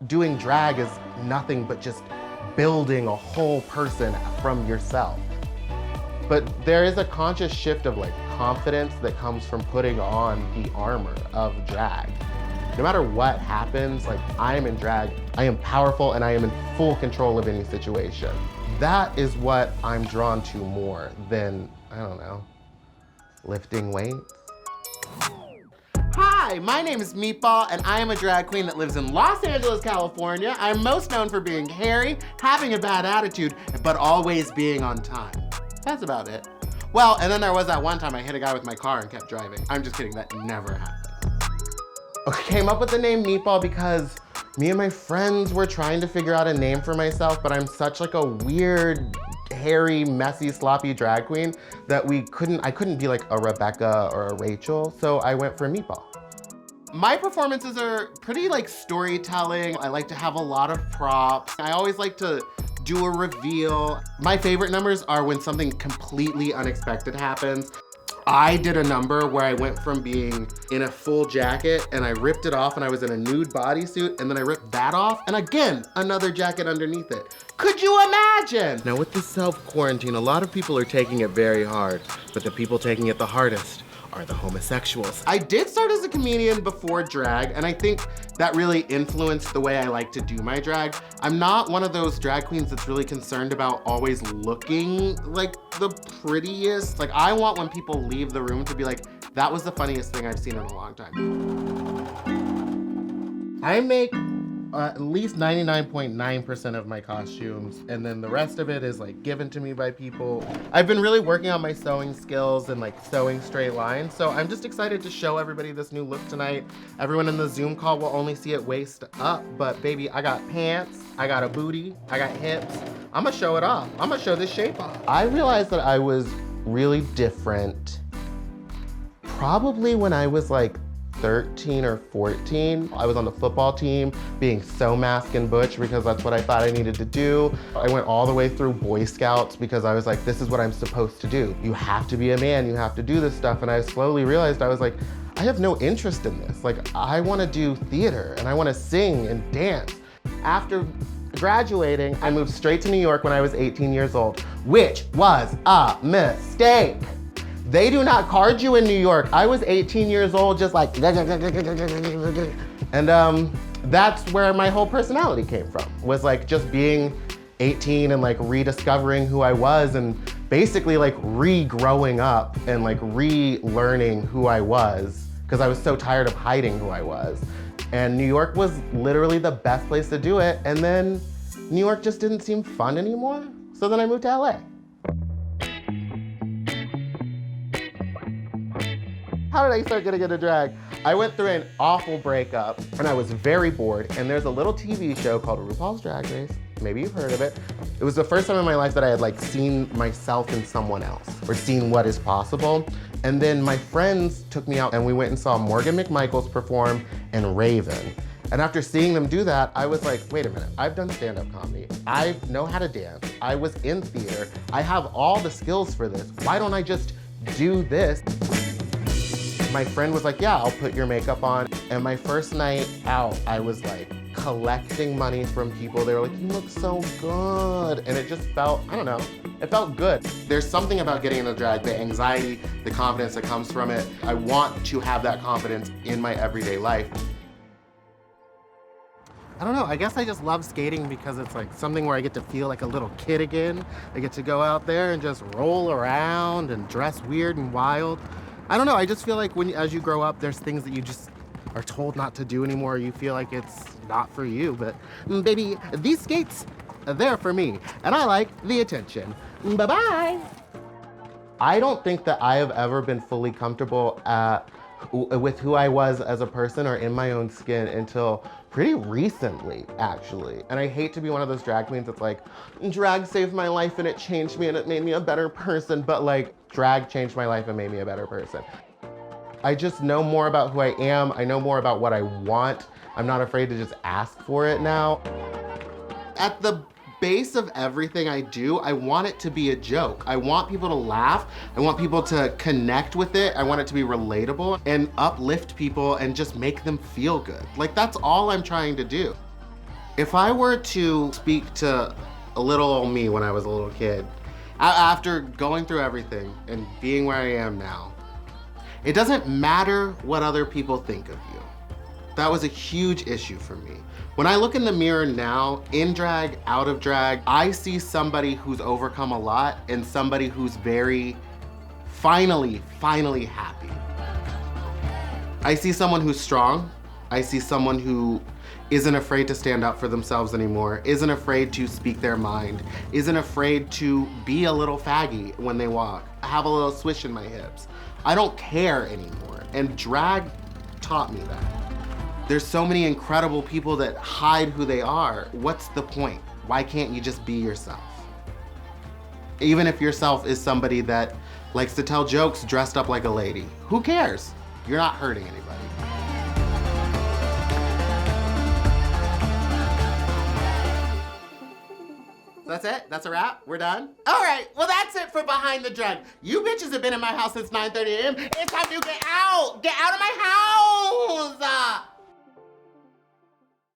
doing drag is nothing but just building a whole person from yourself. But there is a conscious shift of like confidence that comes from putting on the armor of drag. No matter what happens, like I am in drag, I am powerful and I am in full control of any situation. That is what I'm drawn to more than, I don't know, lifting weights. Hi, my name is Meatball and I am a drag queen that lives in Los Angeles, California. I'm most known for being hairy, having a bad attitude, but always being on time. That's about it. Well, and then there was that one time I hit a guy with my car and kept driving. I'm just kidding, that never happened. I came up with the name Meatball because me and my friends were trying to figure out a name for myself, but I'm such like a weird, hairy, messy, sloppy drag queen that I couldn't be like a Rebecca or a Rachel, so I went for Meatball. My performances are pretty like storytelling. I like to have a lot of props. I always like to do a reveal. My favorite numbers are when something completely unexpected happens. I did a number where I went from being in a full jacket and I ripped it off and I was in a nude bodysuit and then I ripped that off and again, another jacket underneath it. Could you imagine? Now with the self-quarantine, a lot of people are taking it very hard, but the people taking it the hardest are the homosexuals. I did start as a comedian before drag, and I think that really influenced the way I like to do my drag. I'm not one of those drag queens that's really concerned about always looking like the prettiest. Like, I want when people leave the room to be like, that was the funniest thing I've seen in a long time. I make at least 99.9% of my costumes, and then the rest of it is like given to me by people. I've been really working on my sewing skills and like sewing straight lines, so I'm just excited to show everybody this new look tonight. Everyone in the Zoom call will only see it waist up, but baby, I got pants, I got a booty, I got hips. I'm gonna show it off. I'm gonna show this shape off. I realized that I was really different probably when I was like 13 or 14. I was on the football team being so mask and butch because that's what I thought I needed to do. I went all the way through Boy Scouts because I was like, this is what I'm supposed to do. You have to be a man, you have to do this stuff. And I slowly realized I was like, I have no interest in this. Like, I wanna do theater and I wanna sing and dance. After graduating, I moved straight to New York when I was 18 years old, which was a mistake. They do not card you in New York. I was 18 years old, just like, and that's where my whole personality came from, was like just being 18 and like rediscovering who I was and basically like regrowing up and like relearning who I was because I was so tired of hiding who I was. And New York was literally the best place to do it. And then New York just didn't seem fun anymore. So then I moved to LA. How did I start getting into drag? I went through an awful breakup and I was very bored, and there's a little TV show called RuPaul's Drag Race. Maybe you've heard of it. It was the first time in my life that I had like seen myself in someone else or seen what is possible. And then my friends took me out and we went and saw Morgan McMichaels perform and Raven. And after seeing them do that, I was like, wait a minute, I've done stand-up comedy. I know how to dance. I was in theater. I have all the skills for this. Why don't I just do this? My friend was like, yeah, I'll put your makeup on. And my first night out, I was like collecting money from people. They were like, you look so good. And it just felt, I don't know, it felt good. There's something about getting into drag, the anxiety, the confidence that comes from it. I want to have that confidence in my everyday life. I don't know, I guess I just love skating because it's like something where I get to feel like a little kid again. I get to go out there and just roll around and dress weird and wild. I don't know, I just feel like as you grow up, there's things that you just are told not to do anymore. You feel like it's not for you, but baby, these skates are there for me, and I like the attention. Bye-bye. I don't think that I have ever been fully comfortable with who I was as a person or in my own skin until pretty recently, actually. And I hate to be one of those drag queens that's like, drag saved my life and it changed me and it made me a better person, but like, drag changed my life and made me a better person. I just know more about who I am. I know more about what I want. I'm not afraid to just ask for it now. At the base of everything I do, I want it to be a joke. I want people to laugh. I want people to connect with it. I want it to be relatable and uplift people and just make them feel good. Like, that's all I'm trying to do. If I were to speak to a little old me when I was a little kid, after going through everything and being where I am now, it doesn't matter what other people think of you. That was a huge issue for me. When I look in the mirror now, in drag, out of drag, I see somebody who's overcome a lot and somebody who's very finally happy. I see someone who's strong. I see someone who isn't afraid to stand up for themselves anymore, isn't afraid to speak their mind, isn't afraid to be a little faggy when they walk, have a little swish in my hips. I don't care anymore, and drag taught me that. There's so many incredible people that hide who they are. What's the point? Why can't you just be yourself? Even if yourself is somebody that likes to tell jokes dressed up like a lady, who cares? You're not hurting anybody. That's it? That's a wrap? We're done? All right, well that's it for Behind the Drag. You bitches have been in my house since 9:30 a.m. It's time to get out! Get out of my house!